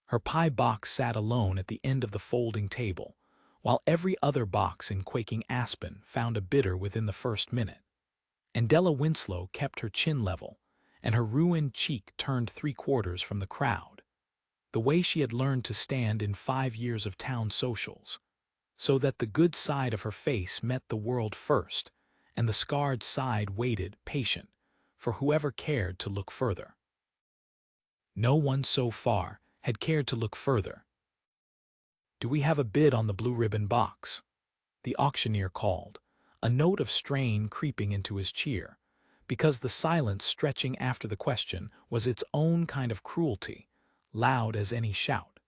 Her pie box sat alone at the end of the folding table, while every other box in quaking aspen found a bidder within the first minute. And Della Winslow kept her chin level, and her ruined cheek turned 3/4 from the crowd, the way she had learned to stand in 5 years of town socials, so that the good side of her face met the world first, and the scarred side waited, patient, for whoever cared to look further. No one so far had cared to look further. "Do we have a bid on the blue ribbon box?" the auctioneer called, a note of strain creeping into his cheer, because the silence stretching after the question was its own kind of cruelty, loud as any shout.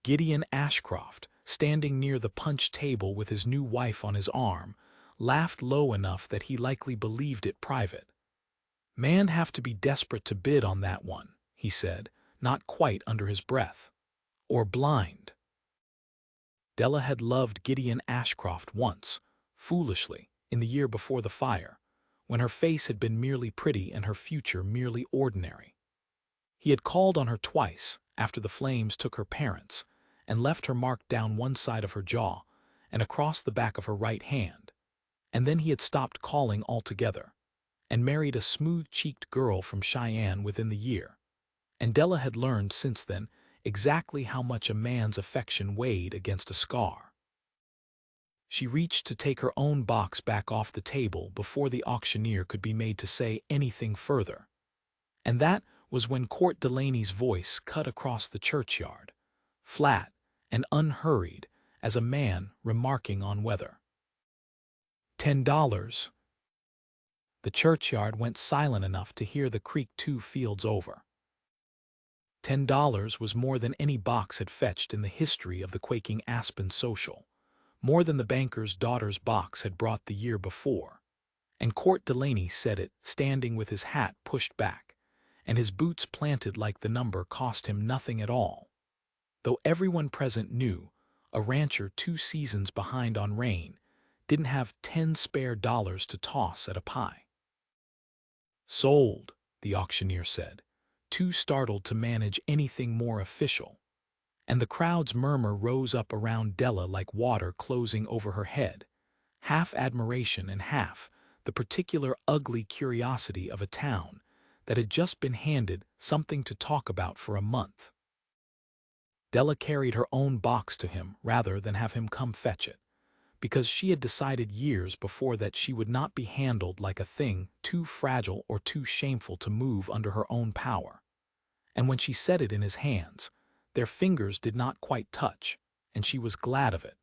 Gideon Ashcroft, standing near the punch table with his new wife on his arm, laughed low enough that he likely believed it private. "Man'd have to be desperate to bid on that one," he said, not quite under his breath. "Or blind." Della had loved Gideon Ashcroft once, foolishly, in the year before the fire, when her face had been merely pretty and her future merely ordinary. He had called on her twice, after the flames took her parents, and left her marked down one side of her jaw and across the back of her right hand, and then he had stopped calling altogether, and married a smooth-cheeked girl from Cheyenne within the year, and Della had learned since then exactly how much a man's affection weighed against a scar. She reached to take her own box back off the table before the auctioneer could be made to say anything further, and that was when Court Delaney's voice cut across the churchyard, flat and unhurried as a man remarking on weather. $10. The churchyard went silent enough to hear the creak 2 fields over. $10 was more than any box had fetched in the history of the quaking aspen social, more than the banker's daughter's box had brought the year before, and Court Delaney said it, standing with his hat pushed back, and his boots planted like the number cost him nothing at all, though everyone present knew a rancher 2 seasons behind on rain didn't have 10 spare dollars to toss at a pie. "Sold," the auctioneer said, too startled to manage anything more official, and the crowd's murmur rose up around Della like water closing over her head, half admiration and half the particular ugly curiosity of a town that had just been handed something to talk about for a month. Della carried her own box to him rather than have him come fetch it, because she had decided years before that she would not be handled like a thing too fragile or too shameful to move under her own power. And when she set it in his hands, their fingers did not quite touch, and she was glad of it,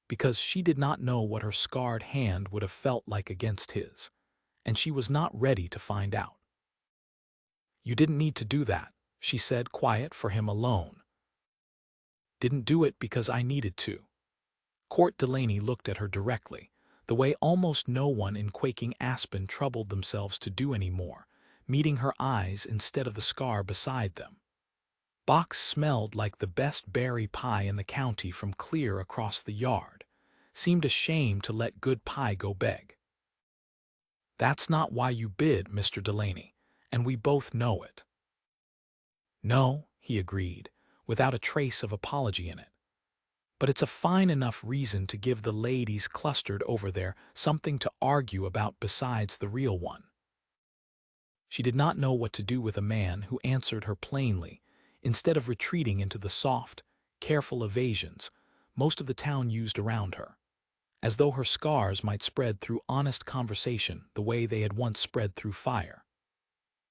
because she did not know what her scarred hand would have felt like against his, and she was not ready to find out. "You didn't need to do that," she said, quiet for him alone. "Didn't do it because I needed to." Court Delaney looked at her directly, the way almost no one in quaking aspen troubled themselves to do any more, meeting her eyes instead of the scar beside them. Box smelled like the best berry pie in the county from clear across the yard, seemed ashamed to let good pie go beg. "That's not why you bid, Mr. Delaney, and we both know it." "No," he agreed, without a trace of apology in it. "But it's a fine enough reason to give the ladies clustered over there something to argue about besides the real one." She did not know what to do with a man who answered her plainly, instead of retreating into the soft, careful evasions most of the town used around her, as though her scars might spread through honest conversation the way they had once spread through fire.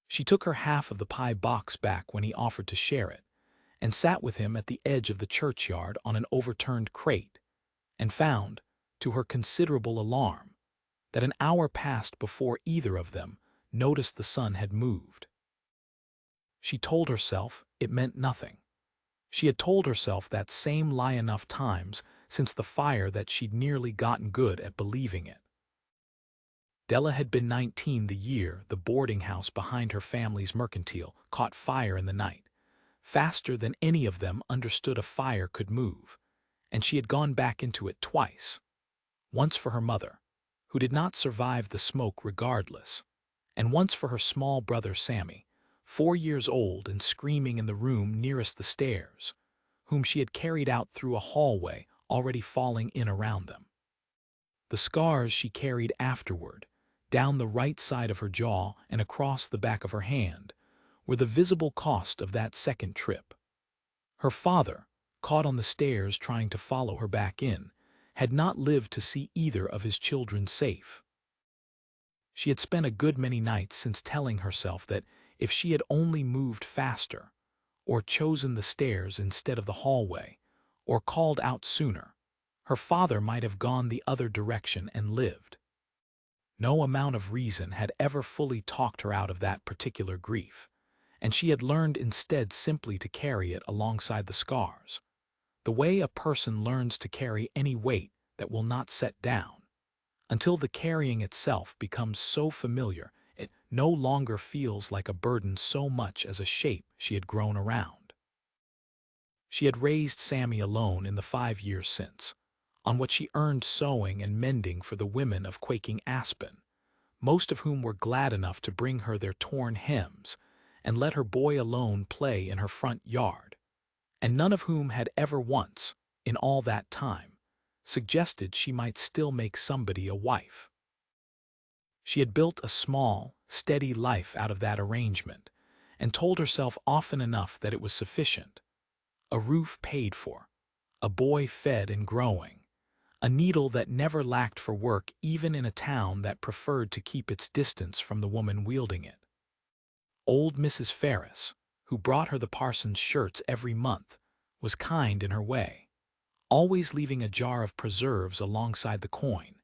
She took her half of the pie box back when he offered to share it, and sat with him at the edge of the churchyard on an overturned crate, and found, to her considerable alarm, that an hour passed before either of them noticed the sun had moved. She told herself it meant nothing. She had told herself that same lie enough times since the fire that she'd nearly gotten good at believing it. Della had been 19 the year the boarding house behind her family's mercantile caught fire in the night, faster than any of them understood a fire could move, and she had gone back into it twice, once for her mother, who did not survive the smoke regardless, and once for her small brother Sammy, 4 years old and screaming in the room nearest the stairs, whom she had carried out through a hallway already falling in around them. The scars she carried afterward, down the right side of her jaw and across the back of her hand, were the visible cost of that second trip. Her father, caught on the stairs trying to follow her back in, had not lived to see either of his children safe. She had spent a good many nights since telling herself that if she had only moved faster, or chosen the stairs instead of the hallway, or called out sooner, her father might have gone the other direction and lived. No amount of reason had ever fully talked her out of that particular grief, and she had learned instead simply to carry it alongside the scars, the way a person learns to carry any weight that will not set down, until the carrying itself becomes so familiar it no longer feels like a burden so much as a shape she had grown around. She had raised Sammy alone in the 5 years since, on what she earned sewing and mending for the women of Quaking Aspen, most of whom were glad enough to bring her their torn hems and let her boy alone play in her front yard, and none of whom had ever once, in all that time, suggested she might still make somebody a wife. She had built a small, steady life out of that arrangement, and told herself often enough that it was sufficient. A roof paid for, a boy fed and growing, a needle that never lacked for work even in a town that preferred to keep its distance from the woman wielding it. Old Mrs. Ferris, who brought her the parson's shirts every month, was kind in her way, always leaving a jar of preserves alongside the coin,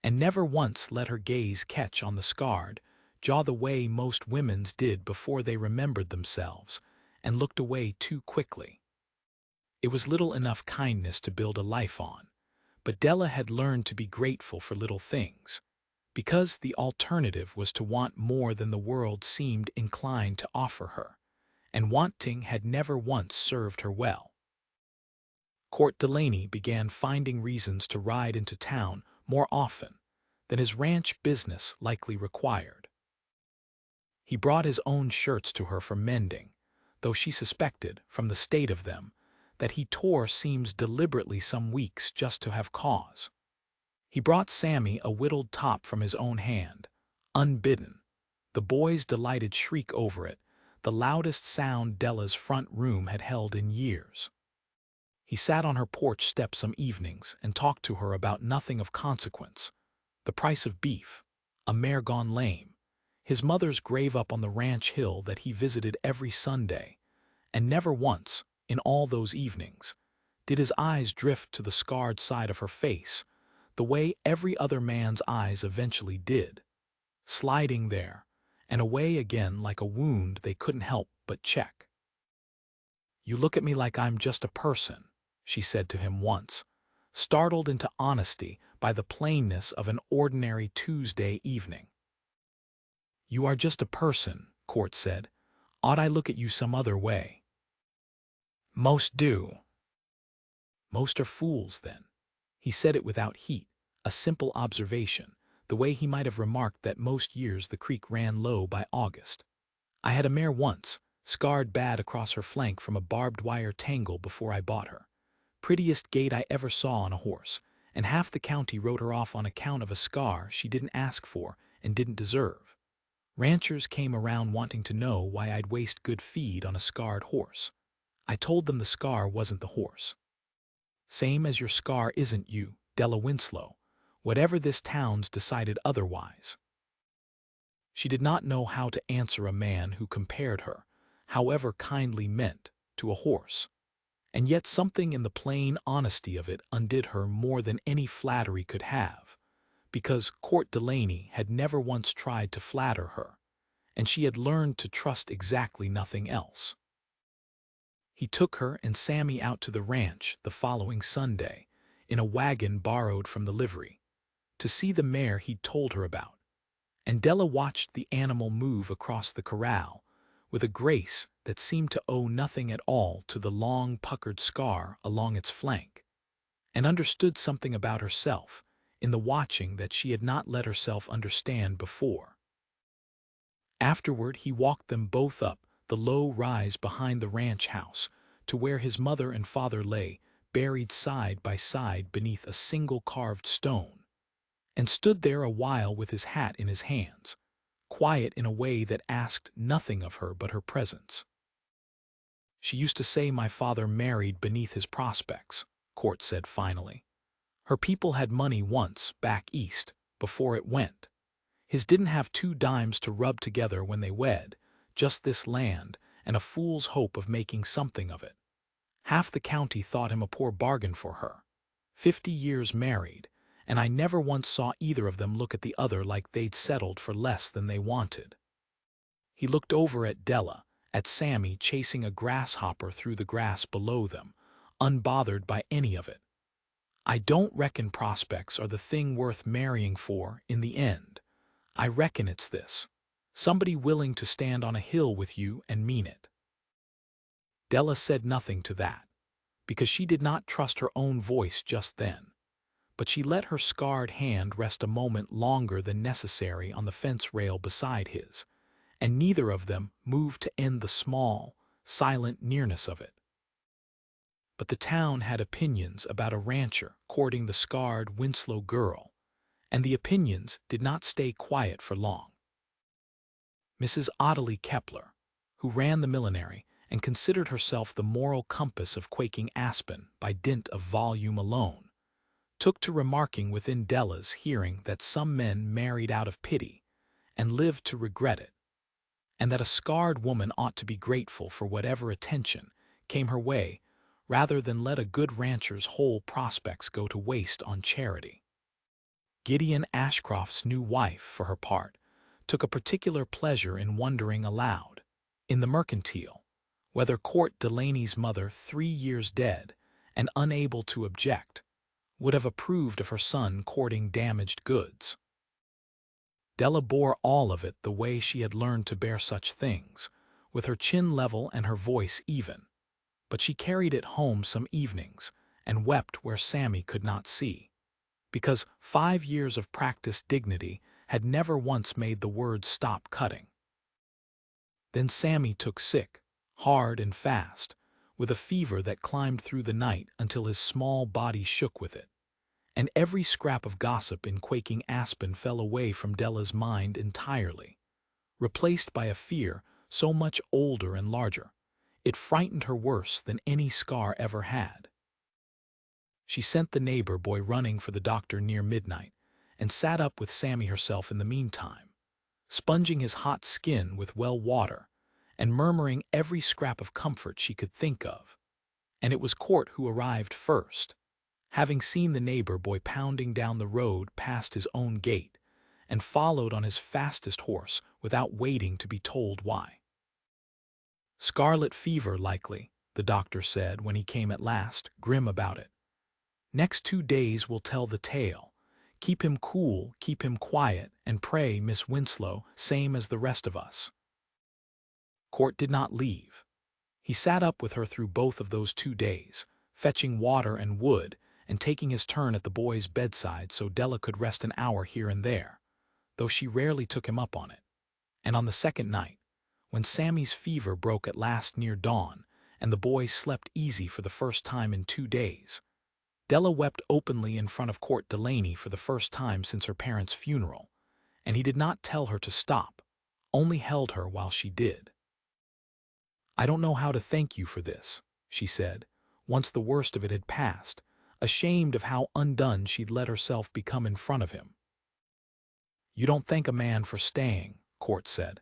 and never once let her gaze catch on the scarred jaw the way most women's did before they remembered themselves and looked away too quickly. It was little enough kindness to build a life on, but Dela had learned to be grateful for little things, because the alternative was to want more than the world seemed inclined to offer her, and wanting had never once served her well. Court Delaney began finding reasons to ride into town more often than his ranch business likely required. He brought his own shirts to her for mending, though she suspected, from the state of them, that he tore seams deliberately some weeks just to have cause. He brought Sammy a whittled top from his own hand, unbidden, the boy's delighted shriek over it, the loudest sound Dela's front room had held in years. He sat on her porch step some evenings and talked to her about nothing of consequence: the price of beef, a mare gone lame, his mother's grave up on the ranch hill that he visited every Sunday, and never once, in all those evenings, did his eyes drift to the scarred side of her face, the way every other man's eyes eventually did, sliding there and away again like a wound they couldn't help but check. "You look at me like I'm just a person," she said to him once, startled into honesty by the plainness of an ordinary Tuesday evening. "You are just a person," Court said. "Ought I look at you some other way?" "Most do." "Most are fools, then." He said it without heat, a simple observation, the way he might have remarked that most years the creek ran low by August. "I had a mare once, scarred bad across her flank from a barbed wire tangle before I bought her. Prettiest gait I ever saw on a horse, and half the county wrote her off on account of a scar she didn't ask for and didn't deserve. Ranchers came around wanting to know why I'd waste good feed on a scarred horse. I told them the scar wasn't the horse. Same as your scar isn't you, Della Winslow, whatever this town's decided otherwise." She did not know how to answer a man who compared her, however kindly meant, to a horse, and yet something in the plain honesty of it undid her more than any flattery could have, because Court Delaney had never once tried to flatter her, and she had learned to trust exactly nothing else. He took her and Sammy out to the ranch the following Sunday, in a wagon borrowed from the livery, to see the mare he'd told her about, and Della watched the animal move across the corral with a grace that seemed to owe nothing at all to the long puckered scar along its flank, and understood something about herself in the watching that she had not let herself understand before. Afterward, he walked them both up the low rise behind the ranch house to where his mother and father lay, buried side by side beneath a single carved stone, and stood there a while with his hat in his hands, quiet in a way that asked nothing of her but her presence. "She used to say my father married beneath his prospects," Court said finally. "Her people had money once, back east, before it went. His didn't have 2 dimes to rub together when they wed, just this land and a fool's hope of making something of it. Half the county thought him a poor bargain for her. 50 years married, and I never once saw either of them look at the other like they'd settled for less than they wanted." He looked over at Dela, at Sammy chasing a grasshopper through the grass below them, unbothered by any of it. "I don't reckon prospects are the thing worth marrying for in the end. I reckon it's this: somebody willing to stand on a hill with you and mean it." Della said nothing to that, because she did not trust her own voice just then, but she let her scarred hand rest a moment longer than necessary on the fence rail beside his, and neither of them moved to end the small, silent nearness of it. But the town had opinions about a rancher courting the scarred Winslow girl, and the opinions did not stay quiet for long. Mrs. Ottilie Kepler, who ran the millinery and considered herself the moral compass of Quaking Aspen by dint of volume alone, took to remarking within Della's hearing that some men married out of pity and lived to regret it, and that a scarred woman ought to be grateful for whatever attention came her way rather than let a good rancher's whole prospects go to waste on charity. Gideon Ashcroft's new wife, for her part, took a particular pleasure in wondering aloud, in the mercantile, whether Court Delaney's mother, 3 years dead and unable to object, would have approved of her son courting damaged goods. Della bore all of it the way she had learned to bear such things, with her chin level and her voice even, but she carried it home some evenings and wept where Sammy could not see, because 5 years of practiced dignity had never once made the words stop cutting. Then Sammy took sick, hard and fast, with a fever that climbed through the night until his small body shook with it, and every scrap of gossip in Quaking Aspen fell away from Della's mind entirely, replaced by a fear so much older and larger, it frightened her worse than any scar ever had. She sent the neighbor boy running for the doctor near midnight, and sat up with Sammy herself in the meantime, sponging his hot skin with well water and murmuring every scrap of comfort she could think of. And it was Court who arrived first, having seen the neighbor boy pounding down the road past his own gate, and followed on his fastest horse without waiting to be told why. "Scarlet fever, likely," the doctor said when he came at last, grim about it. "Next 2 days will tell the tale. Keep him cool, keep him quiet, and pray, Miss Winslow, same as the rest of us." Court did not leave. He sat up with her through both of those 2 days, fetching water and wood and taking his turn at the boy's bedside so Della could rest an hour here and there, though she rarely took him up on it. And on the second night, when Sammy's fever broke at last near dawn and the boy slept easy for the first time in 2 days, Della wept openly in front of Court Delaney for the first time since her parents' funeral, and he did not tell her to stop, only held her while she did. "I don't know how to thank you for this," she said, once the worst of it had passed, ashamed of how undone she'd let herself become in front of him. "You don't thank a man for staying," Court said.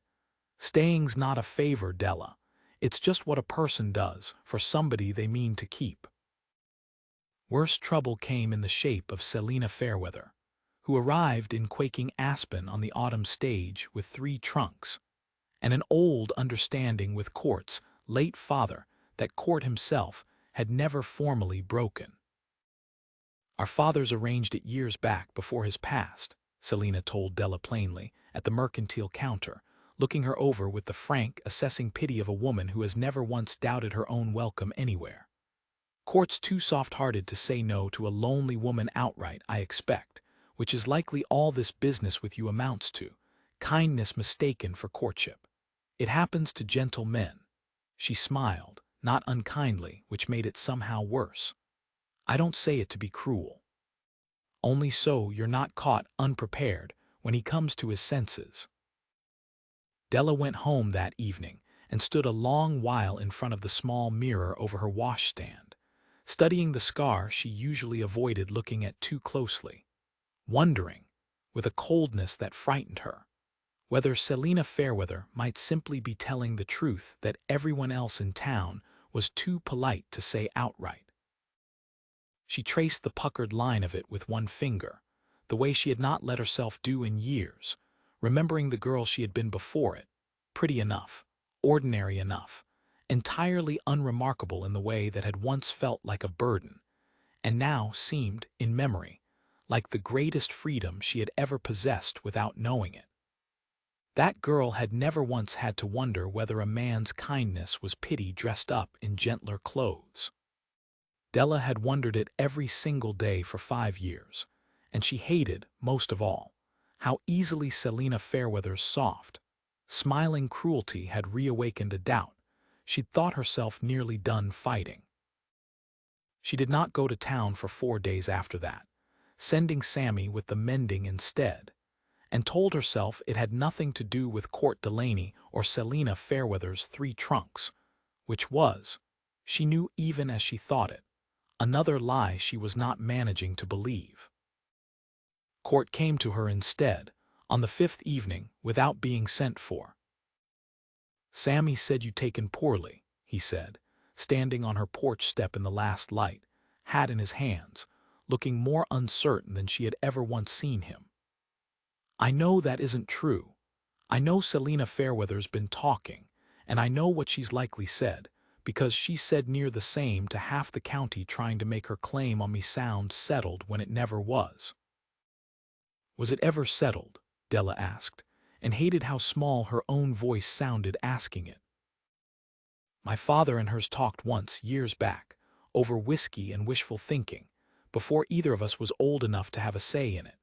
"Staying's not a favor, Della. It's just what a person does for somebody they mean to keep." Worse trouble came in the shape of Selena Fairweather, who arrived in Quaking Aspen on the autumn stage with 3 trunks, and an old understanding with Court's late father that Court himself had never formally broken. "Our fathers arranged it years back before his past," Selena told Della plainly, at the mercantile counter, looking her over with the frank, assessing pity of a woman who has never once doubted her own welcome anywhere. "Court's too soft-hearted to say no to a lonely woman outright, I expect, which is likely all this business with you amounts to, kindness mistaken for courtship. It happens to gentle men. She smiled, not unkindly, which made it somehow worse. I don't say it to be cruel. Only so you're not caught unprepared when he comes to his senses. Della went home that evening and stood a long while in front of the small mirror over her washstand, studying the scar she usually avoided looking at too closely, wondering, with a coldness that frightened her, whether Selena Fairweather might simply be telling the truth that everyone else in town was too polite to say outright. She traced the puckered line of it with one finger, the way she had not let herself do in years, remembering the girl she had been before it, pretty enough, ordinary enough, entirely unremarkable in the way that had once felt like a burden, and now seemed, in memory, like the greatest freedom she had ever possessed without knowing it. That girl had never once had to wonder whether a man's kindness was pity dressed up in gentler clothes. Della had wondered it every single day for 5 years, and she hated, most of all, how easily Selena Fairweather's soft, smiling cruelty had reawakened a doubt she'd thought herself nearly done fighting. She did not go to town for 4 days after that, sending Sammy with the mending instead, and told herself it had nothing to do with Court Delaney or Selena Fairweather's 3 trunks, which was, she knew even as she thought it, another lie she was not managing to believe. Court came to her instead, on the 5th evening, without being sent for. "Sammy said you'd taken poorly," he said, standing on her porch step in the last light, hat in his hands, looking more uncertain than she had ever once seen him. "I know that isn't true. I know Selena Fairweather's been talking, and I know what she's likely said, because she said near the same to half the county trying to make her claim on me sound settled when it never was." Was it ever settled? Della asked, and hated how small her own voice sounded asking it. "My father and hers talked once, years back, over whiskey and wishful thinking, before either of us was old enough to have a say in it.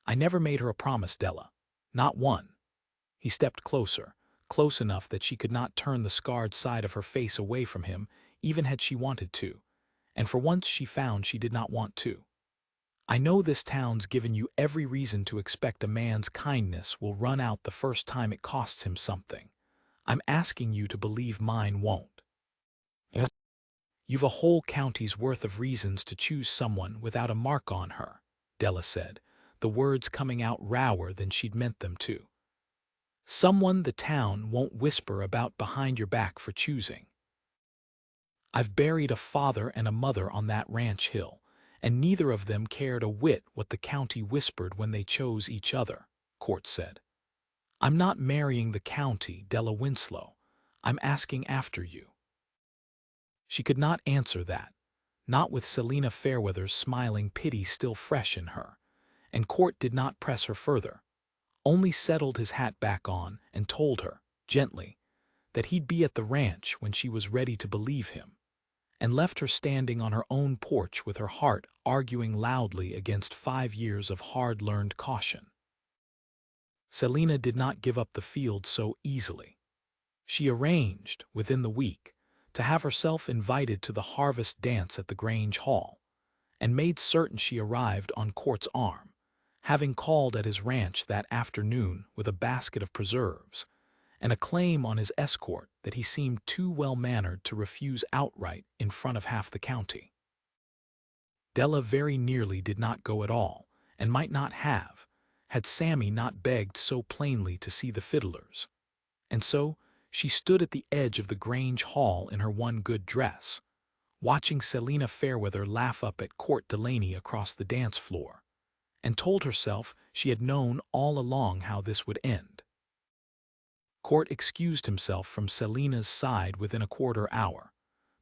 I never made her a promise, Della. Not one." He stepped closer, close enough that she could not turn the scarred side of her face away from him even had she wanted to, and for once she found she did not want to. "I know this town's given you every reason to expect a man's kindness will run out the first time it costs him something. I'm asking you to believe mine won't. Yes. You've a whole county's worth of reasons to choose someone without a mark on her," Della said, the words coming out rower than she'd meant them to. "Someone the town won't whisper about behind your back for choosing. I've buried a father and a mother on that ranch hill, and neither of them cared a whit what the county whispered when they chose each other," Court said. "I'm not marrying the county, Della Winslow. I'm asking after you." She could not answer that, not with Selena Fairweather's smiling pity still fresh in her, and Court did not press her further, only settled his hat back on and told her, gently, that he'd be at the ranch when she was ready to believe him, and left her standing on her own porch with her heart arguing loudly against 5 years of hard-learned caution. Selena did not give up the field so easily. She arranged, within the week, to have herself invited to the harvest dance at the Grange Hall, and made certain she arrived on Court's arm, having called at his ranch that afternoon with a basket of preserves, and a claim on his escort that he seemed too well-mannered to refuse outright in front of half the county. Della very nearly did not go at all, and might not have, had Sammy not begged so plainly to see the fiddlers. And so she stood at the edge of the Grange Hall in her one good dress, watching Selena Fairweather laugh up at Court Delaney across the dance floor, and told herself she had known all along how this would end. Court excused himself from Selena's side within a quarter hour,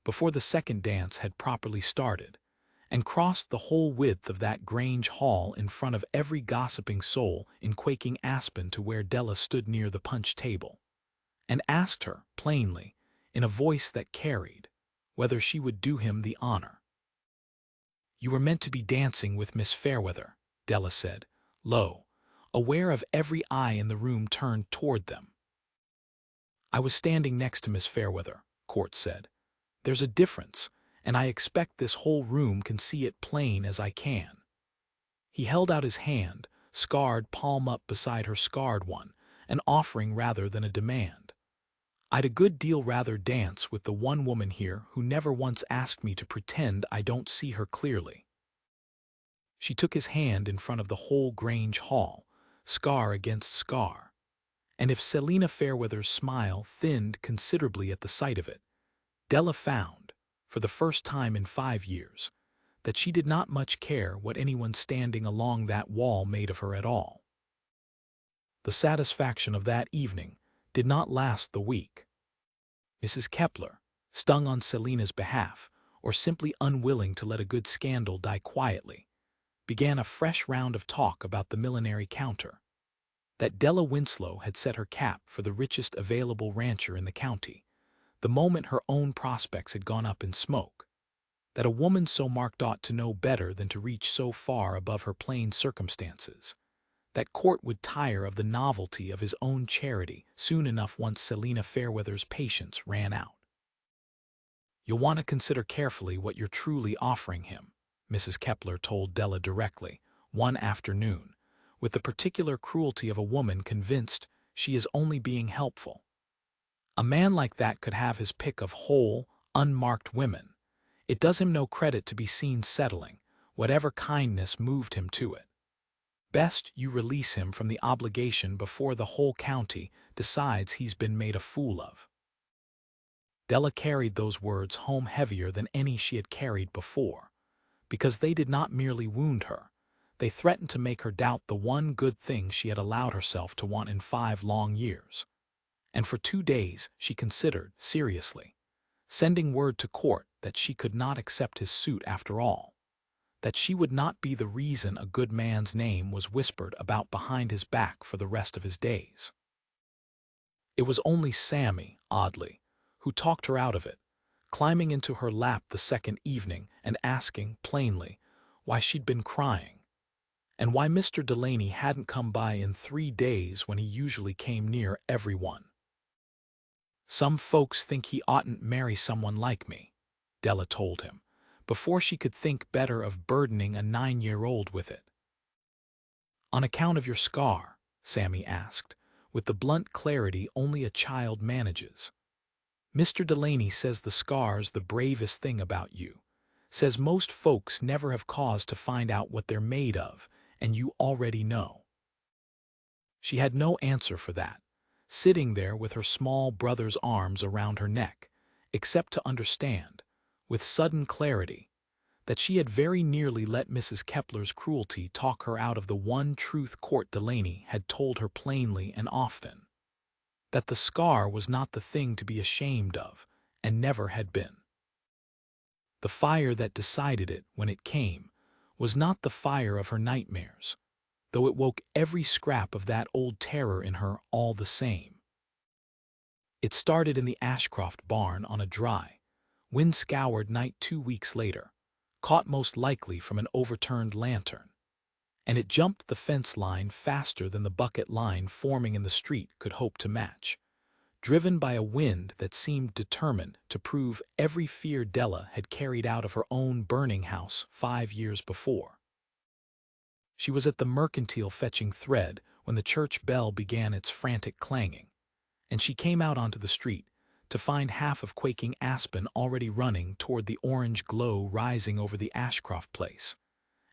before the second dance had properly started, and crossed the whole width of that Grange Hall in front of every gossiping soul in quaking Aspen to where Della stood near the punch table, and asked her, plainly, in a voice that carried, whether she would do him the honor. "You were meant to be dancing with Miss Fairweather," Della said, low, aware of every eye in the room turned toward them. "I was standing next to Miss Fairweather," Court said. "There's a difference, and I expect this whole room can see it plain as I can." He held out his hand, scarred palm up beside her scarred one, an offering rather than a demand. "I'd a good deal rather dance with the one woman here who never once asked me to pretend I don't see her clearly." She took his hand in front of the whole Grange hall, scar against scar. And if Selena Fairweather's smile thinned considerably at the sight of it, Dela found, for the first time in 5 years, that she did not much care what anyone standing along that wall made of her at all. The satisfaction of that evening did not last the week. Mrs. Kepler, stung on Selena's behalf, or simply unwilling to let a good scandal die quietly, began a fresh round of talk about the millinery counter. That Dela Winslow had set her cap for the richest available rancher in the county, the moment her own prospects had gone up in smoke. That a woman so marked ought to know better than to reach so far above her plain circumstances. That Court would tire of the novelty of his own charity soon enough once Selena Fairweather's patience ran out. "You'll want to consider carefully what you're truly offering him," Mrs. Kepler told Dela directly, one afternoon, with the particular cruelty of a woman convinced she is only being helpful. "A man like that could have his pick of whole, unmarked women. It does him no credit to be seen settling, whatever kindness moved him to it. Best you release him from the obligation before the whole county decides he's been made a fool of." Dela carried those words home heavier than any she had carried before, because they did not merely wound her, they threatened to make her doubt the one good thing she had allowed herself to want in 5 long years. And for 2 days she considered, seriously, sending word to Court that she could not accept his suit after all, that she would not be the reason a good man's name was whispered about behind his back for the rest of his days. It was only Sammy, oddly, who talked her out of it, climbing into her lap the second evening and asking, plainly, why she'd been crying, and why Mr. Delaney hadn't come by in 3 days when he usually came near every one. "Some folks think he oughtn't marry someone like me," Dela told him, before she could think better of burdening a 9-year-old with it. "On account of your scar?" Sammy asked, with the blunt clarity only a child manages. "Mr. Delaney says the scar's the bravest thing about you, says most folks never have cause to find out what they're made of, and you already know." She had no answer for that, sitting there with her small brother's arms around her neck, except to understand, with sudden clarity, that she had very nearly let Mrs. Kepler's cruelty talk her out of the one truth Court Delaney had told her plainly and often. That the scar was not the thing to be ashamed of, and never had been. The fire that decided it when it came was not the fire of her nightmares, though it woke every scrap of that old terror in her all the same. It started in the Ashcroft barn on a dry, wind-scoured night 2 weeks later, caught most likely from an overturned lantern, and it jumped the fence line faster than the bucket line forming in the street could hope to match, driven by a wind that seemed determined to prove every fear Dela had carried out of her own burning house 5 years before. She was at the mercantile fetching thread when the church bell began its frantic clanging, and she came out onto the street to find half of quaking Aspen already running toward the orange glow rising over the Ashcroft place,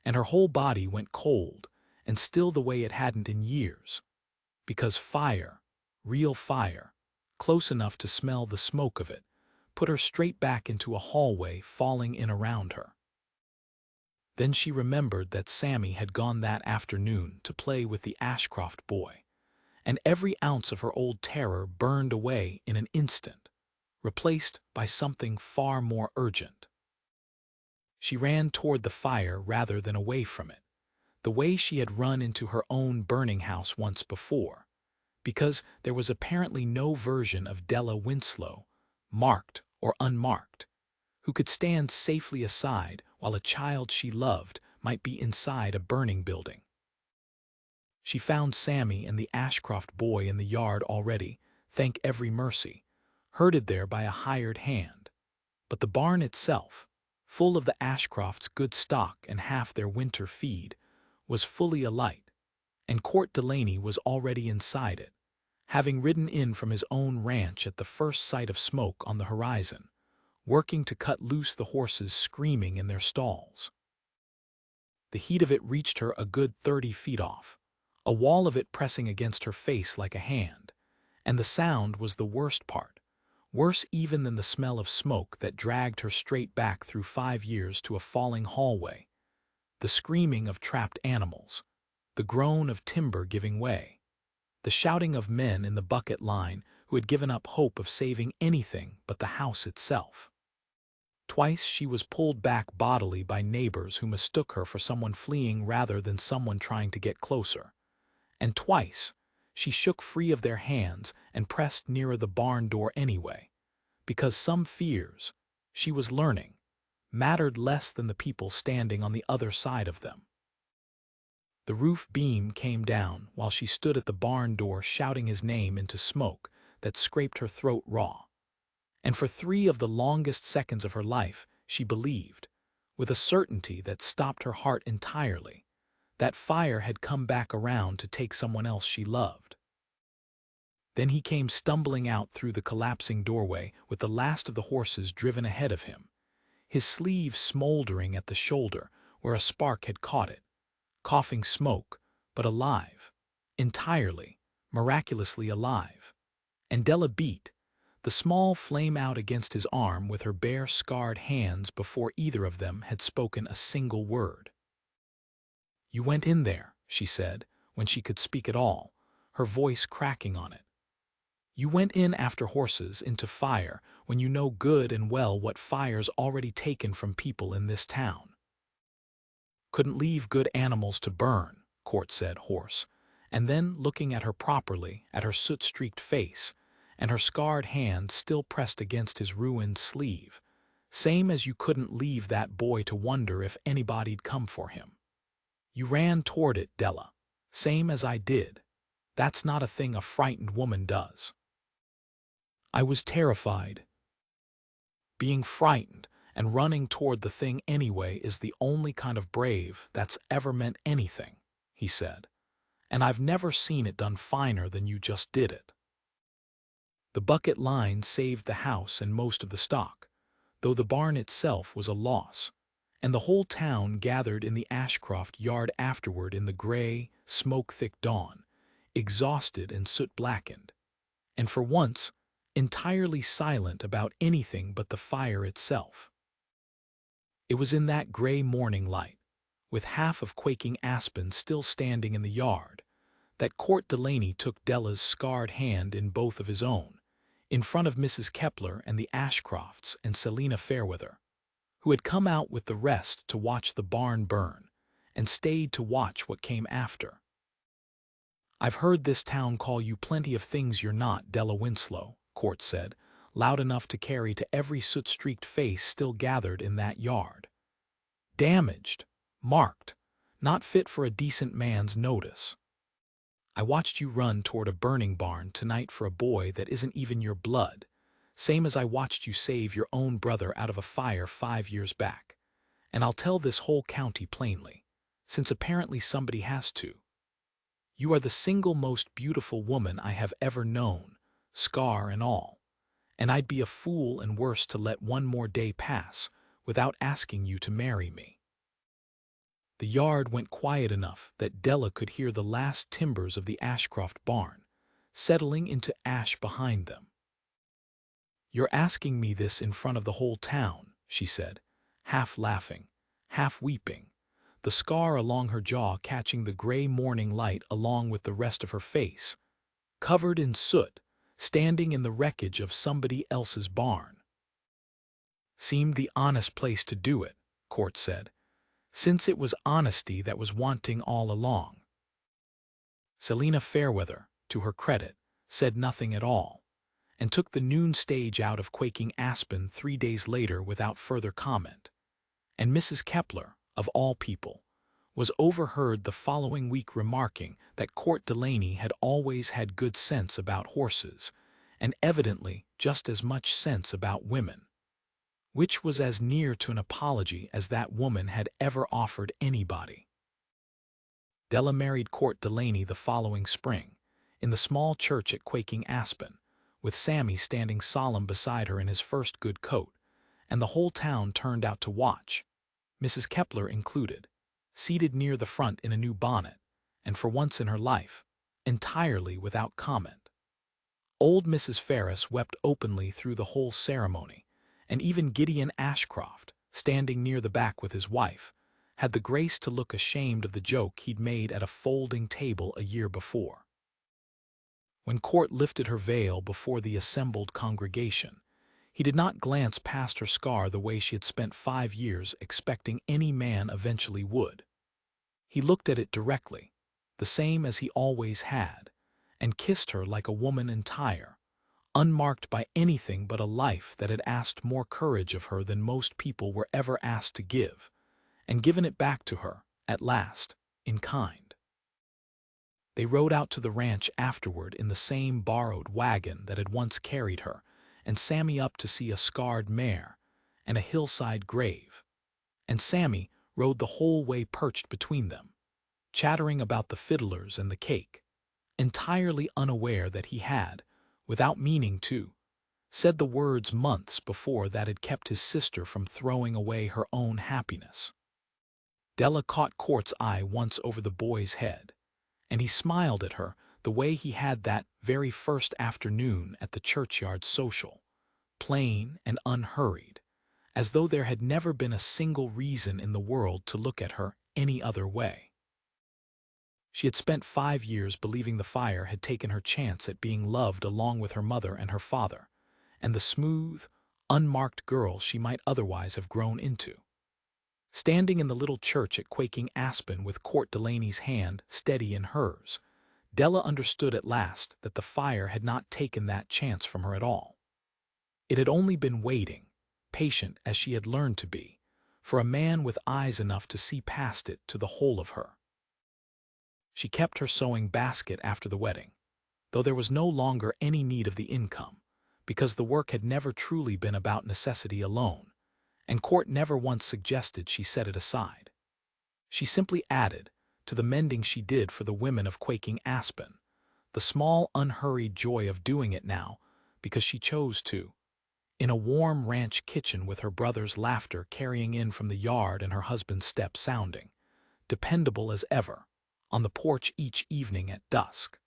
and her whole body went cold and still the way it hadn't in years, because fire, real fire, close enough to smell the smoke of it, put her straight back into a hallway falling in around her. Then she remembered that Sammy had gone that afternoon to play with the Ashcroft boy, and every ounce of her old terror burned away in an instant, replaced by something far more urgent. She ran toward the fire rather than away from it, the way she had run into her own burning house once before, because there was apparently no version of Dela Winslow, marked or unmarked, who could stand safely aside while a child she loved might be inside a burning building. She found Sammy and the Ashcroft boy in the yard already, thank every mercy, herded there by a hired hand. But the barn itself, full of the Ashcrofts' good stock and half their winter feed, was fully alight, and Court Delaney was already inside it, having ridden in from his own ranch at the first sight of smoke on the horizon, working to cut loose the horses screaming in their stalls. The heat of it reached her a good 30 feet off, a wall of it pressing against her face like a hand, and the sound was the worst part, worse even than the smell of smoke that dragged her straight back through 5 years to a falling hallway, the screaming of trapped animals, the groan of timber giving way, the shouting of men in the bucket line who had given up hope of saving anything but the house itself. Twice she was pulled back bodily by neighbors who mistook her for someone fleeing rather than someone trying to get closer, and twice she shook free of their hands and pressed nearer the barn door anyway, because some fears, she was learning, mattered less than the people standing on the other side of them. The roof beam came down while she stood at the barn door shouting his name into smoke that scraped her throat raw. And for 3 of the longest seconds of her life, she believed, with a certainty that stopped her heart entirely, that fire had come back around to take someone else she loved. Then he came stumbling out through the collapsing doorway with the last of the horses driven ahead of him, his sleeve smoldering at the shoulder where a spark had caught it, coughing smoke, but alive, entirely, miraculously alive. And Dela beat the small flame out against his arm with her bare, scarred hands before either of them had spoken a single word. "You went in there," she said, when she could speak at all, her voice cracking on it. "You went in after horses into fire when you know good and well what fire's already taken from people in this town." "Couldn't leave good animals to burn," Court said, hoarse, and then looking at her properly, at her soot-streaked face, and her scarred hand still pressed against his ruined sleeve, "same as you couldn't leave that boy to wonder if anybody'd come for him. You ran toward it, Dela, same as I did. That's not a thing a frightened woman does." "I was terrified." "Being frightened and running toward the thing anyway is the only kind of brave that's ever meant anything," he said, "and I've never seen it done finer than you just did it." The bucket line saved the house and most of the stock, though the barn itself was a loss, and the whole town gathered in the Ashcroft yard afterward in the gray, smoke-thick dawn, exhausted and soot-blackened, and for once entirely silent about anything but the fire itself. It was in that gray morning light, with half of quaking aspen still standing in the yard, that Court Delaney took Dela's scarred hand in both of his own, in front of Mrs. Kepler and the Ashcrofts and Selena Fairweather, who had come out with the rest to watch the barn burn, and stayed to watch what came after. "I've heard this town call you plenty of things you're not, Dela Winslow," Court said, loud enough to carry to every soot-streaked face still gathered in that yard. "Damaged, marked, not fit for a decent man's notice. I watched you run toward a burning barn tonight for a boy that isn't even your blood, same as I watched you save your own brother out of a fire 5 years back. And I'll tell this whole county plainly, since apparently somebody has to. You are the single most beautiful woman I have ever known, scar and all, and I'd be a fool and worse to let one more day pass without asking you to marry me." The yard went quiet enough that Dela could hear the last timbers of the Ashcroft barn, settling into ash behind them. "You're asking me this in front of the whole town," she said, half laughing, half weeping, the scar along her jaw catching the gray morning light along with the rest of her face, covered in soot, standing in the wreckage of somebody else's barn. "Seemed the honest place to do it," Court said, "since it was honesty that was wanting all along." Selena Fairweather, to her credit, said nothing at all, and took the noon stage out of Quaking Aspen 3 days later without further comment. And Mrs. Kepler, of all people, was overheard the following week remarking that Court Delaney had always had good sense about horses, and evidently just as much sense about women, which was as near to an apology as that woman had ever offered anybody. Dela married Court Delaney the following spring, in the small church at Quaking Aspen, with Sammy standing solemn beside her in his first good coat, and the whole town turned out to watch, Mrs. Kepler included, seated near the front in a new bonnet, and for once in her life, entirely without comment. Old Mrs. Ferris wept openly through the whole ceremony, and even Gideon Ashcroft, standing near the back with his wife, had the grace to look ashamed of the joke he'd made at a folding table a year before. When Court lifted her veil before the assembled congregation, he did not glance past her scar the way she had spent 5 years expecting any man eventually would. He looked at it directly, the same as he always had, and kissed her like a woman entire, unmarked by anything but a life that had asked more courage of her than most people were ever asked to give, and given it back to her, at last, in kind. They rode out to the ranch afterward in the same borrowed wagon that had once carried her, and Sammy up to see a scarred mare and a hillside grave, and Sammy rode the whole way perched between them, chattering about the fiddlers and the cake, entirely unaware that he had, without meaning to, said the words months before that had kept his sister from throwing away her own happiness. Dela caught Court's eye once over the boy's head, and he smiled at her the way he had that very first afternoon at the churchyard social, plain and unhurried, as though there had never been a single reason in the world to look at her any other way. She had spent 5 years believing the fire had taken her chance at being loved along with her mother and her father, and the smooth, unmarked girl she might otherwise have grown into. Standing in the little church at Quaking Aspen with Court Delaney's hand steady in hers, Dela understood at last that the fire had not taken that chance from her at all. It had only been waiting, patient as she had learned to be, for a man with eyes enough to see past it to the whole of her. She kept her sewing basket after the wedding, though there was no longer any need of the income, because the work had never truly been about necessity alone, and Court never once suggested she set it aside. She simply added, to the mending she did for the women of Quaking Aspen, the small unhurried joy of doing it now because she chose to, in a warm ranch kitchen with her brother's laughter carrying in from the yard and her husband's step sounding, dependable as ever, on the porch each evening at dusk.